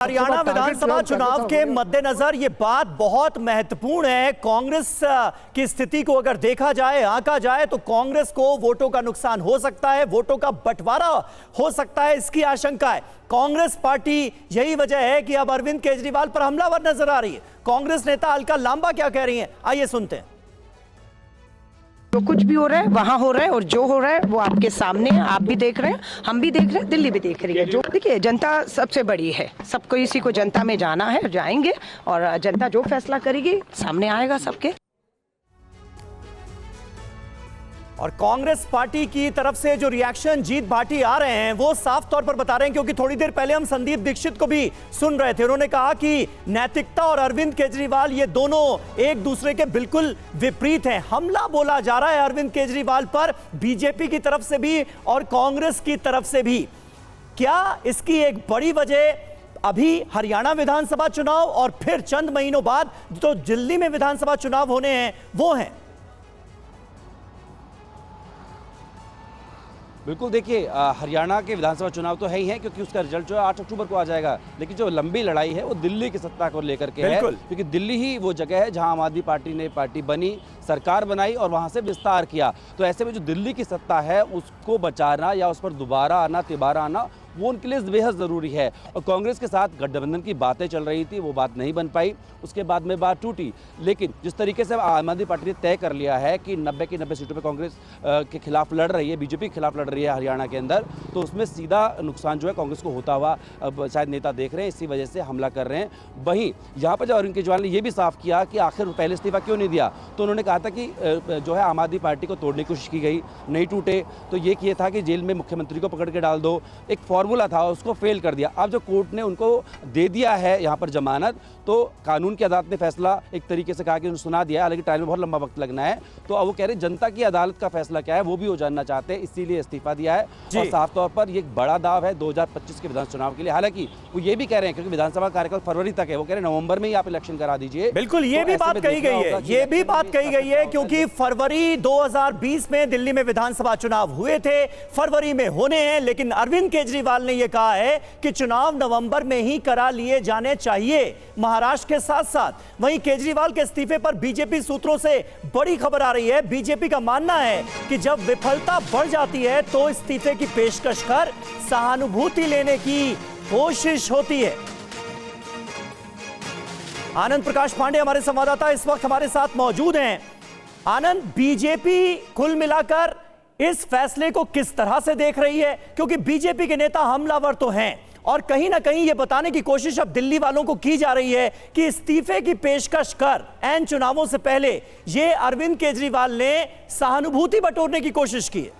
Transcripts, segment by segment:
हरियाणा विधानसभा चुनाव के मद्देनजर ये बात बहुत महत्वपूर्ण है। कांग्रेस की स्थिति को अगर देखा जाए, आंका जाए, तो कांग्रेस को वोटों का नुकसान हो सकता है, वोटों का बंटवारा हो सकता है, इसकी आशंका है। कांग्रेस पार्टी, यही वजह है कि अब अरविंद केजरीवाल पर हमलावर नजर आ रही है। कांग्रेस नेता अलका लांबा क्या कह रही हैं, आइए सुनते हैं। जो कुछ भी हो रहा है वहाँ हो रहा है, और जो हो रहा है वो आपके सामने है, आप भी देख रहे हैं, हम भी देख रहे हैं, दिल्ली भी देख रही है। जो देखिए, जनता सबसे बड़ी है, सबको इसी को जनता में जाना है, जाएंगे और जनता जो फैसला करेगी सामने आएगा सबके। और कांग्रेस पार्टी की तरफ से जो रिएक्शन जीत भाटी आ रहे हैं वो साफ तौर पर बता रहे हैं, क्योंकि थोड़ी देर पहले हम संदीप दीक्षित को भी सुन रहे थे। उन्होंने कहा कि नैतिकता और अरविंद केजरीवाल ये दोनों एक दूसरे के बिल्कुल विपरीत हैं। हमला बोला जा रहा है अरविंद केजरीवाल पर, बीजेपी की तरफ से भी और कांग्रेस की तरफ से भी। क्या इसकी एक बड़ी वजह अभी हरियाणा विधानसभा चुनाव और फिर चंद महीनों बाद जो दिल्ली में विधानसभा चुनाव होने हैं वो हैं? बिल्कुल, देखिए, हरियाणा के विधानसभा चुनाव तो है ही है, क्योंकि उसका रिजल्ट जो है 8 अक्टूबर को आ जाएगा। लेकिन जो लंबी लड़ाई है वो दिल्ली की सत्ता को लेकर के है, क्योंकि दिल्ली ही वो जगह है जहां आम आदमी पार्टी ने पार्टी बनी, सरकार बनाई और वहां से विस्तार किया। तो ऐसे में जो दिल्ली की सत्ता है उसको बचाना या उस पर दोबारा आना, तिबारा आना, वो उनके लिए बेहद ज़रूरी है। और कांग्रेस के साथ गठबंधन की बातें चल रही थी, वो बात नहीं बन पाई, उसके बाद में बात टूटी। लेकिन जिस तरीके से आम आदमी पार्टी ने तय कर लिया है कि 90 की 90 सीटों पे कांग्रेस के खिलाफ लड़ रही है, बीजेपी के खिलाफ लड़ रही है हरियाणा के अंदर, तो उसमें सीधा नुकसान जो है कांग्रेस को होता हुआ अब शायद नेता देख रहे हैं, इसी वजह से हमला कर रहे हैं। वहीं यहाँ पर जब अरविंद केजरीवाल ने यह भी साफ किया कि आखिर पहले इस्तीफा क्यों नहीं दिया, तो उन्होंने कहा था कि जो है आम आदमी पार्टी को तोड़ने की कोशिश की गई, नहीं टूटे, तो ये किया था कि जेल में मुख्यमंत्री को पकड़ के डाल दो, एक फॉर्मूला था, उसको फेल कर दिया। अब जो कोर्ट ने उनको दे दिया है यहाँ पर जमानत, तो कानून की अदालत ने फैसला एक तरीके से कहा कि उन्होंने सुना दिया है, हालांकि ट्रायल में बहुत लंबा वक्त लगना है। तो अब वो कह रहे हैं जनता की अदालत का फैसला क्या है वो भी वो जानना चाहते हैं, इसीलिए इस्तीफा दिया है। और साफ तौर पर ये एक बड़ा दाव है 2025 के विधानसभा चुनाव के लिए। हालांकि वो ये भी कह रहे हैं, क्योंकि विधानसभा कार्यकाल फरवरी तक है, वो कह रहे हैं नवंबर में ही आप इलेक्शन करा दीजिए। बिल्कुल, ये भी बात कही गई है, ये भी बात कही गई है, क्योंकि फरवरी 2020 में दिल्ली में विधानसभा चुनाव हुए थे, फरवरी में होने हैं, लेकिन अरविंद केजरीवाल ने यह कहा है कि चुनाव नवंबर में ही करा लिए जाने चाहिए महाराष्ट्र के साथ साथ। वहीं केजरीवाल के इस्तीफे पर बीजेपी सूत्रों से बड़ी खबर आ रही है। बीजेपी का मानना है कि जब विफलता बढ़ जाती है तो इस्तीफे की पेशकश कर सहानुभूति लेने की कोशिश होती है। आनंद प्रकाश पांडे हमारे संवाददाता इस वक्त हमारे साथ मौजूद हैं। आनंद, बीजेपी कुल मिलाकर इस फैसले को किस तरह से देख रही है? क्योंकि बीजेपी के नेता हमलावर तो हैं और कहीं ना कहीं यह बताने की कोशिश अब दिल्ली वालों को की जा रही है कि इस्तीफे की पेशकश कर ऐन चुनावों से पहले ये अरविंद केजरीवाल ने सहानुभूति बटोरने की कोशिश की है।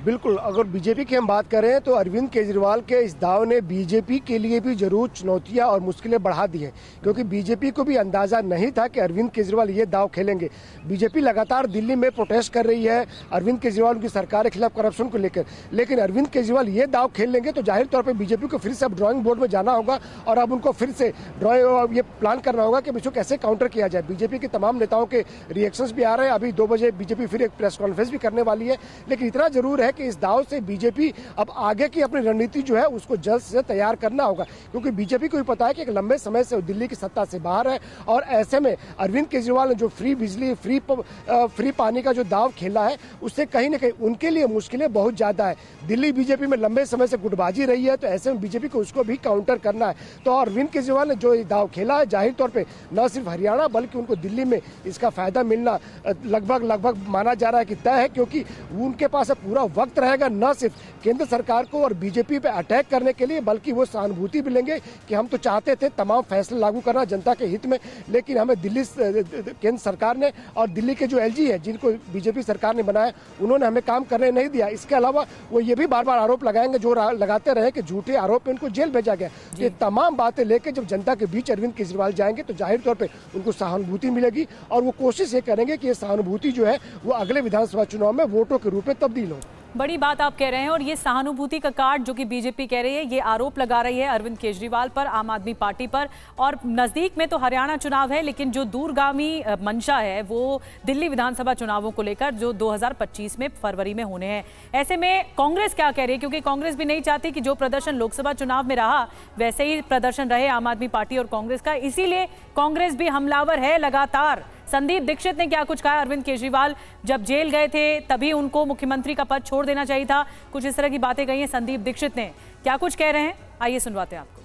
बिल्कुल, अगर बीजेपी की हम बात करें तो अरविंद केजरीवाल के इस दाव ने बीजेपी के लिए भी जरूर चुनौतियां और मुश्किलें बढ़ा दी हैं, क्योंकि बीजेपी को भी अंदाजा नहीं था कि अरविंद केजरीवाल ये दाव खेलेंगे। बीजेपी लगातार दिल्ली में प्रोटेस्ट कर रही है अरविंद केजरीवाल की सरकार के खिलाफ करप्शन को लेकर, लेकिन अरविंद केजरीवाल ये दाव खेल लेंगे तो जाहिर तौर पर बीजेपी को फिर से अब ड्राइंग बोर्ड में जाना होगा और अब उनको फिर से ये प्लान करना होगा कि इसको कैसे काउंटर किया जाए। बीजेपी के तमाम नेताओं के रिएक्शंस भी आ रहे हैं। अभी 2 बजे बीजेपी फिर एक प्रेस कॉन्फ्रेंस भी करने वाली है, लेकिन इतना जरूर है कि इस दाव से बीजेपी अब आगे की अपनी रणनीति जो है उसको जल्द से तैयार करना होगा, क्योंकि बीजेपी को भी पता है कि एक लंबे समय से दिल्ली की सत्ता से बाहर है और ऐसे में अरविंद केजरीवाल ने जो फ्री बिजली, फ्री पानी का जो दाव खेला है उससे कहीं ना कहीं उनके लिए मुश्किलें बहुत ज्यादा है। दिल्ली बीजेपी में लंबे समय से गुटबाजी रही है, तो ऐसे में बीजेपी को उसको भी काउंटर करना है। तो अरविंद केजरीवाल ने जो दाव खेला है, जाहिर तौर पर न सिर्फ हरियाणा बल्कि उनको दिल्ली में इसका फायदा मिलना लगभग माना जा रहा है कि तय है, क्योंकि उनके पास पूरा वक्त रहेगा न सिर्फ केंद्र सरकार को और बीजेपी पे अटैक करने के लिए, बल्कि वो सहानुभूति भी लेंगे कि हम तो चाहते थे तमाम फैसले लागू करना जनता के हित में, लेकिन हमें दिल्ली केंद्र सरकार ने और दिल्ली के जो एलजी है जिनको बीजेपी सरकार ने बनाया उन्होंने हमें काम करने नहीं दिया। इसके अलावा वो ये भी बार बार आरोप लगाएंगे, जो लगाते रहे कि झूठे आरोप पे उनको जेल भेजा गया। ये तमाम बातें लेकर जब जनता के बीच अरविंद केजरीवाल जाएंगे तो जाहिर तौर पर उनको सहानुभूति मिलेगी और वो कोशिश ये करेंगे कि ये सहानुभूति जो है वो अगले विधानसभा चुनाव में वोटों के रूप में तब्दील हो। बड़ी बात आप कह रहे हैं और ये सहानुभूति का कार्ड जो कि बीजेपी कह रही है, ये आरोप लगा रही है अरविंद केजरीवाल पर, आम आदमी पार्टी पर। और नजदीक में तो हरियाणा चुनाव है, लेकिन जो दूरगामी मंशा है वो दिल्ली विधानसभा चुनावों को लेकर जो 2025 में फरवरी में होने हैं। ऐसे में कांग्रेस क्या कह रही है, क्योंकि कांग्रेस भी नहीं चाहती कि जो प्रदर्शन लोकसभा चुनाव में रहा वैसे ही प्रदर्शन रहे आम आदमी पार्टी और कांग्रेस का, इसीलिए कांग्रेस भी हमलावर है लगातार। संदीप दीक्षित ने क्या कुछ कहा, अरविंद केजरीवाल जब जेल गए थे तभी उनको मुख्यमंत्री का पद छोड़ देना चाहिए था, कुछ इस तरह की बातें कही हैं संदीप दीक्षित ने। क्या कुछ कह रहे हैं, आइए सुनवाते हैं आपको।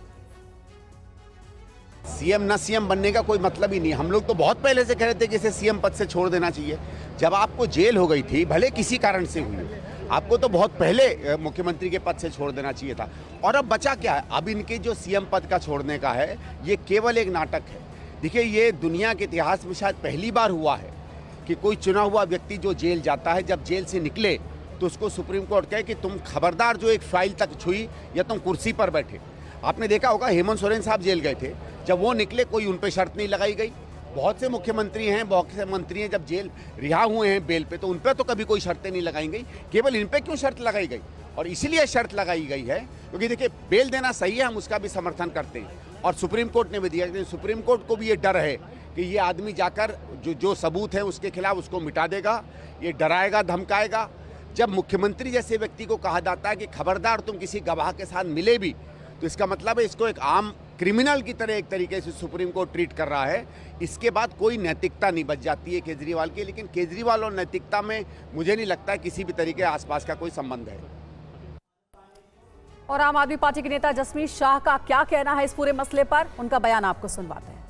सीएम ना सीएम बनने का कोई मतलब ही नहीं। हम लोग तो बहुत पहले से कह रहे थे कि इसे सीएम पद से छोड़ देना चाहिए। जब आपको जेल हो गई थी, भले किसी कारण से हुई, आपको तो बहुत पहले मुख्यमंत्री के पद से छोड़ देना चाहिए था। और अब बचा क्या है? अब इनके जो सीएम पद का छोड़ने का है, ये केवल एक नाटक है। देखिए, ये दुनिया के इतिहास में शायद पहली बार हुआ है कि कोई चुना हुआ व्यक्ति जो जेल जाता है, जब जेल से निकले तो उसको सुप्रीम कोर्ट कहे कि तुम खबरदार जो एक फाइल तक छुई या तुम कुर्सी पर बैठे। आपने देखा होगा हेमंत सोरेन साहब जेल गए थे, जब वो निकले कोई उन पर शर्त नहीं लगाई गई। बहुत से मुख्यमंत्री हैं, बहुत से मंत्री हैं, जब जेल रिहा हुए हैं बेल पे, तो उन पर तो कभी कोई शर्तें नहीं लगाई गई। केवल इन पर क्यों शर्त लगाई गई? और इसीलिए शर्त लगाई गई है क्योंकि देखिए, बेल देना सही है, हम उसका भी समर्थन करते हैं और सुप्रीम कोर्ट ने भी दिया। लेकिन सुप्रीम कोर्ट को भी ये डर है कि ये आदमी जाकर जो सबूत है उसके खिलाफ उसको मिटा देगा, ये डराएगा धमकाएगा। जब मुख्यमंत्री जैसे व्यक्ति को कहा जाता है कि खबरदार तुम किसी गवाह के साथ मिले भी, तो इसका मतलब है इसको एक आम क्रिमिनल की तरह एक तरीके से सुप्रीम कोर्ट ट्रीट कर रहा है। इसके बाद कोई नैतिकता नहीं बच जाती है केजरीवाल की। लेकिन केजरीवाल और नैतिकता में मुझे नहीं लगता है किसी भी तरीके आसपास का कोई संबंध है। और आम आदमी पार्टी के नेता जसमीत शाह का क्या कहना है इस पूरे मसले पर, उनका बयान आपको सुनवाते हैं।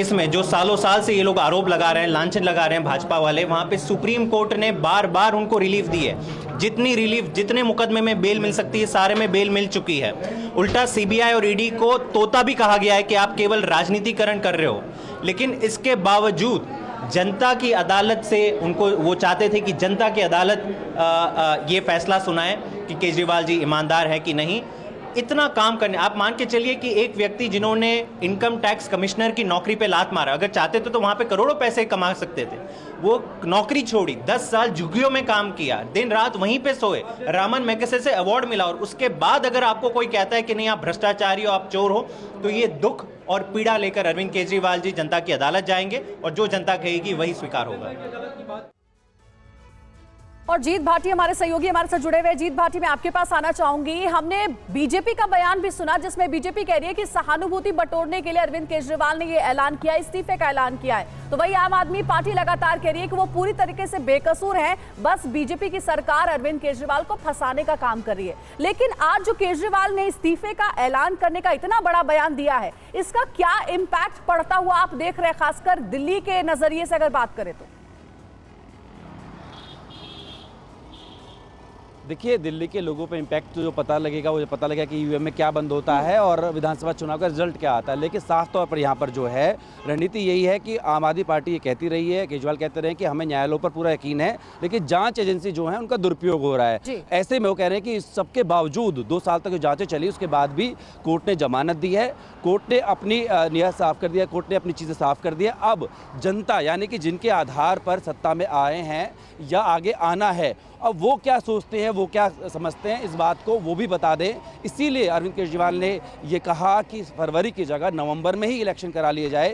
इसमें जो सालों साल से ये लोग आरोप लगा रहे हैं, लांछन लगा रहे हैं भाजपा वाले, वहां पे सुप्रीम कोर्ट ने बार बार उनको रिलीफ दी है। जितनी रिलीफ, जितने मुकदमे में बेल मिल सकती है, सारे में बेल मिल चुकी है। उल्टा सीबीआई और ईडी को तोता भी कहा गया है कि आप केवल राजनीतिकरण कर रहे हो। लेकिन इसके बावजूद जनता की अदालत से उनको, वो चाहते थे कि जनता की अदालत ये फैसला सुनाए कि केजरीवाल जी ईमानदार है कि नहीं। इतना काम करने, आप मान के चलिए कि एक व्यक्ति जिन्होंने इनकम टैक्स कमिश्नर की नौकरी पे लात मारा, अगर चाहते तो वहां पे करोड़ों पैसे कमा सकते थे। वो नौकरी छोड़ी, 10 साल झुग्गियों में काम किया, दिन रात वहीं पे सोए, रामन मैगसेसे से अवार्ड मिला, और उसके बाद अगर आपको कोई कहता है कि नहीं आप भ्रष्टाचारी हो, आप चोर हो, तो ये दुख और पीड़ा लेकर अरविंद केजरीवाल जी जनता की अदालत जाएंगे और जो जनता कहेगी वही स्वीकार होगा। और जीत भाटी हमारे सहयोगी हमारे साथ जुड़े हुए। जीत भाटी, मैं आपके पास आना चाहूंगी। हमने बीजेपी का बयान भी सुना जिसमें बीजेपी कह रही है कि सहानुभूति बटोरने के लिए अरविंद केजरीवाल ने ये ऐलान किया, इस्तीफे का ऐलान किया है। तो वही आम आदमी पार्टी लगातार कह रही है कि वो पूरी तरीके से बेकसूर है, बस बीजेपी की सरकार अरविंद केजरीवाल को फंसाने का काम कर रही है। लेकिन आज जो केजरीवाल ने इस्तीफे का ऐलान करने का इतना बड़ा बयान दिया है, इसका क्या इम्पैक्ट पड़ता हुआ आप देख रहे हैं, खासकर दिल्ली के नजरिए से अगर बात करें तो? देखिए, दिल्ली के लोगों पे इम्पैक्ट जो पता लगेगा वो पता लगेगा कि ईवीएम में क्या बंद होता है और विधानसभा चुनाव का रिजल्ट क्या आता है। लेकिन साफ तौर पर यहाँ पर जो है रणनीति यही है कि आम आदमी पार्टी ये कहती रही है, केजरीवाल कहते रहे कि हमें न्यायालयों पर पूरा यकीन है, लेकिन जांच एजेंसी जो है उनका दुरुपयोग हो रहा है। ऐसे में वो कह रहे हैं कि इस सबके बावजूद 2 साल तक जो जाँचें चली, उसके बाद भी कोर्ट ने जमानत दी है, कोर्ट ने अपनी नियत साफ कर दिया, कोर्ट ने अपनी चीज़ें साफ कर दिया। अब जनता, यानी कि जिनके आधार पर सत्ता में आए हैं या आगे आना है, अब वो क्या सोचते हैं, वो क्या समझते हैं, इस बात को वो भी बता दें। इसीलिए अरविंद केजरीवाल ने ये कहा कि फरवरी की जगह नवंबर में ही इलेक्शन करा लिए जाए,